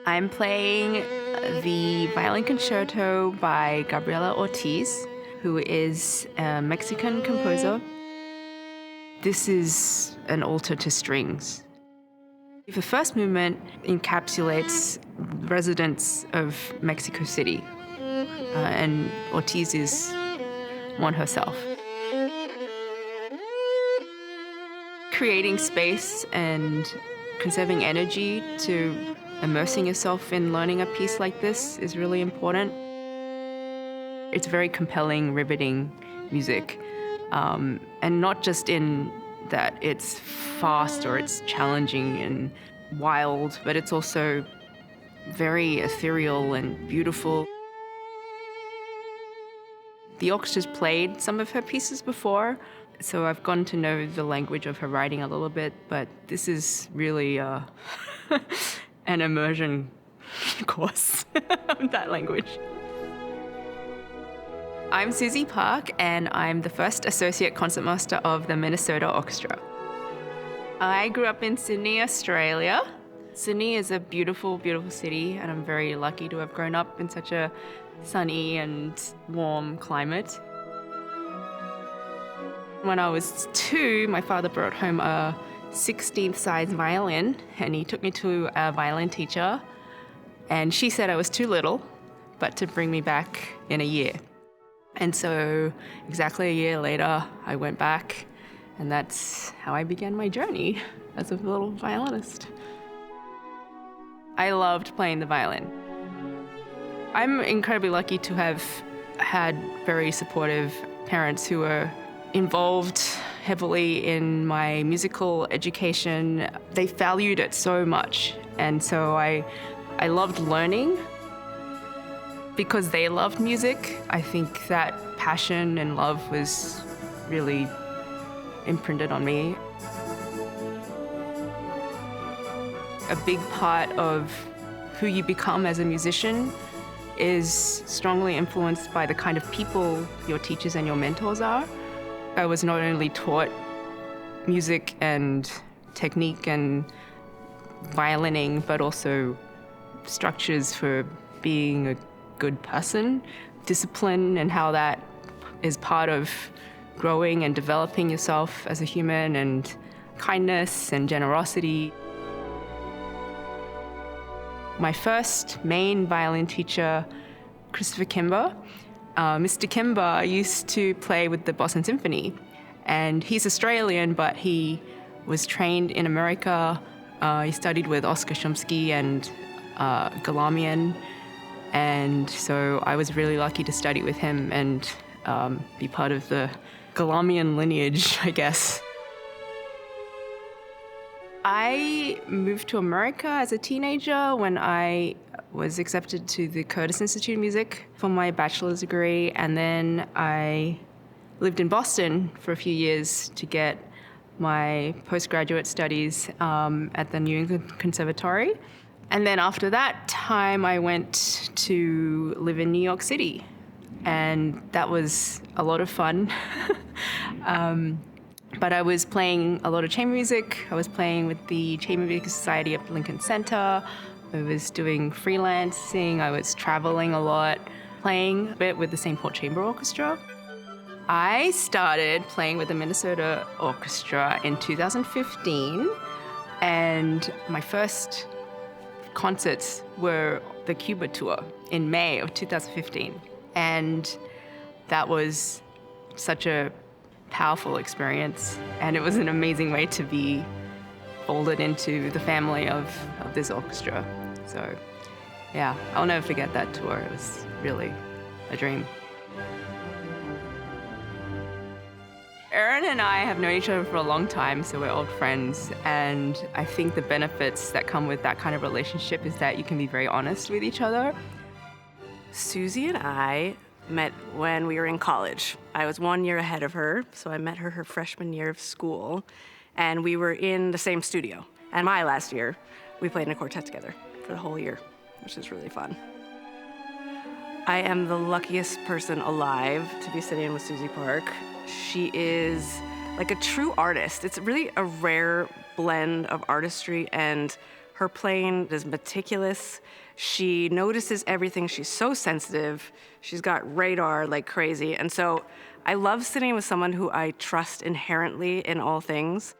I'm playing the violin concerto by Gabriela Ortiz, who is a Mexican composer. This is an alto to strings. The first movement encapsulates residents of Mexico City, and Ortiz is one herself. Creating space and conserving energy to immersing yourself in learning a piece like this is really important. It's very compelling, riveting music, and not just in that it's fast or it's challenging and wild, but it's also very ethereal and beautiful. The orchestra's played some of her pieces before, so I've gotten to know the language of her writing a little bit, but this is really an immersion course of that language. I'm Susie Park, and I'm the first Associate Concertmaster of the Minnesota Orchestra. I grew up in Sydney, Australia. Sydney is a beautiful, beautiful city, and I'm very lucky to have grown up in such a sunny and warm climate. When I was 2, my father brought home a 16th size violin, and he took me to a violin teacher, and she said I was too little, but to bring me back in a year. And so exactly a year later, I went back, and that's how I began my journey as a little violinist. I loved playing the violin. I'm incredibly lucky to have had very supportive parents who were involved heavily in my musical education. They valued it so much, and so I loved learning. Because they loved music, I think that passion and love was really imprinted on me. A big part of who you become as a musician is strongly influenced by the kind of people your teachers and your mentors are. I was not only taught music and technique and violining, but also structures for being a good person, discipline, and how that is part of growing and developing yourself as a human, and kindness and generosity. My first main violin teacher, Christopher Kimber, Mr. Kimber used to play with the Boston Symphony, and he's Australian, but he was trained in America. He studied with Oscar Shumsky and Galamian, and so I was really lucky to study with him and be part of the Galamian lineage, I guess. I moved to America as a teenager when I was accepted to the Curtis Institute of Music for my bachelor's degree, and then I lived in Boston for a few years to get my postgraduate studies at the New England Conservatory. And then after that time, I went to live in New York City, and that was a lot of fun. But I was playing a lot of chamber music. I was playing with the Chamber Music Society of Lincoln Center. I was doing freelancing. I was traveling a lot, playing a bit with the St. Paul Chamber Orchestra. I started playing with the Minnesota Orchestra in 2015, and my first concerts were the Cuba tour in May of 2015. And that was such a powerful experience, and it was an amazing way to be folded into the family of this orchestra. So yeah, I'll never forget that tour. It was really a dream. Erin and I have known each other for a long time, so we're old friends, and I think the benefits that come with that kind of relationship is that you can be very honest with each other. Susie and I met when we were in college. I was 1 year ahead of her, so I met her freshman year of school, and we were in the same studio. And my last year, we played in a quartet together for the whole year, which is really fun. I am the luckiest person alive to be sitting with Susie Park. She is like a true artist. It's really a rare blend of artistry and Her playing is meticulous. She notices everything. She's so sensitive. She's got radar like crazy. And so I love sitting with someone who I trust inherently in all things.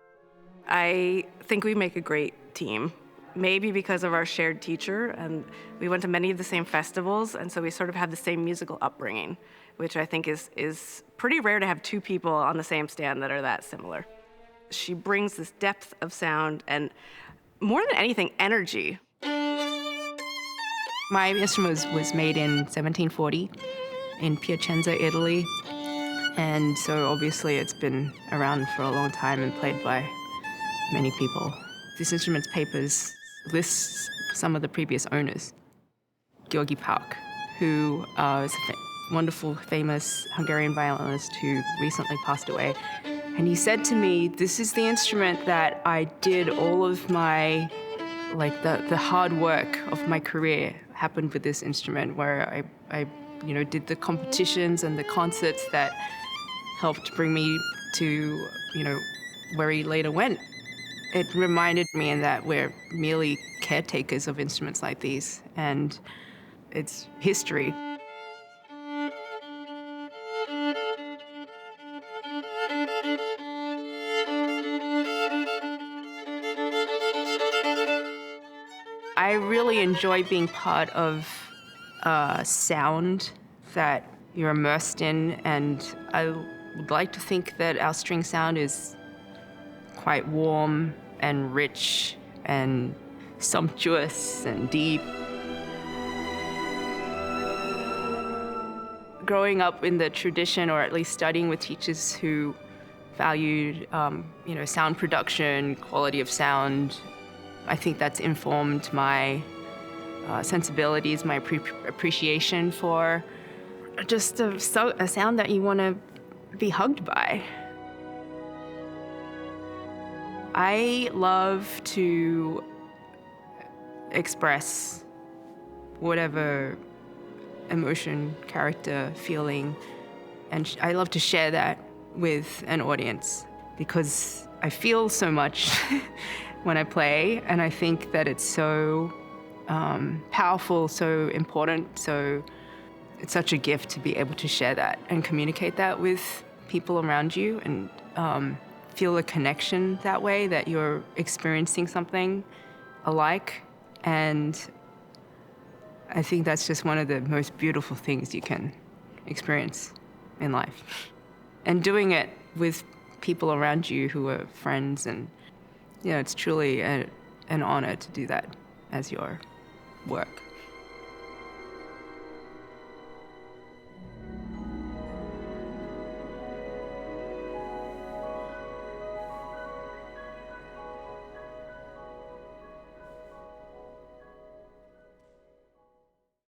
I think we make a great team. Maybe because of our shared teacher, and we went to many of the same festivals, and so we sort of have the same musical upbringing, which I think is pretty rare to have two people on the same stand that are that similar. She brings this depth of sound and, more than anything, energy. My instrument was made in 1740 in Piacenza, Italy, and so obviously it's been around for a long time and played by many people. This instrument's papers lists some of the previous owners. György Park, who is a wonderful, famous Hungarian violinist who recently passed away. And he said to me, this is the instrument that I did all of my, the hard work of my career happened with this instrument, where I did the competitions and the concerts that helped bring me to, where he later went. It reminded me that we're merely caretakers of instruments like these, and it's history. I really enjoy being part of sound that you're immersed in, and I would like to think that our string sound is quite warm and rich and sumptuous and deep. Growing up in the tradition, or at least studying with teachers who valued, sound production, quality of sound, I think that's informed my sensibilities, my appreciation for just a sound that you want to be hugged by. I love to express whatever emotion, character, feeling, and I love to share that with an audience because I feel so much when I play, and I think that it's so powerful, so important, so it's such a gift to be able to share that and communicate that with people around you and feel a connection that way, that you're experiencing something alike. And I think that's just one of the most beautiful things you can experience in life. And doing it with people around you who are friends, and it's truly an honor to do that as your work.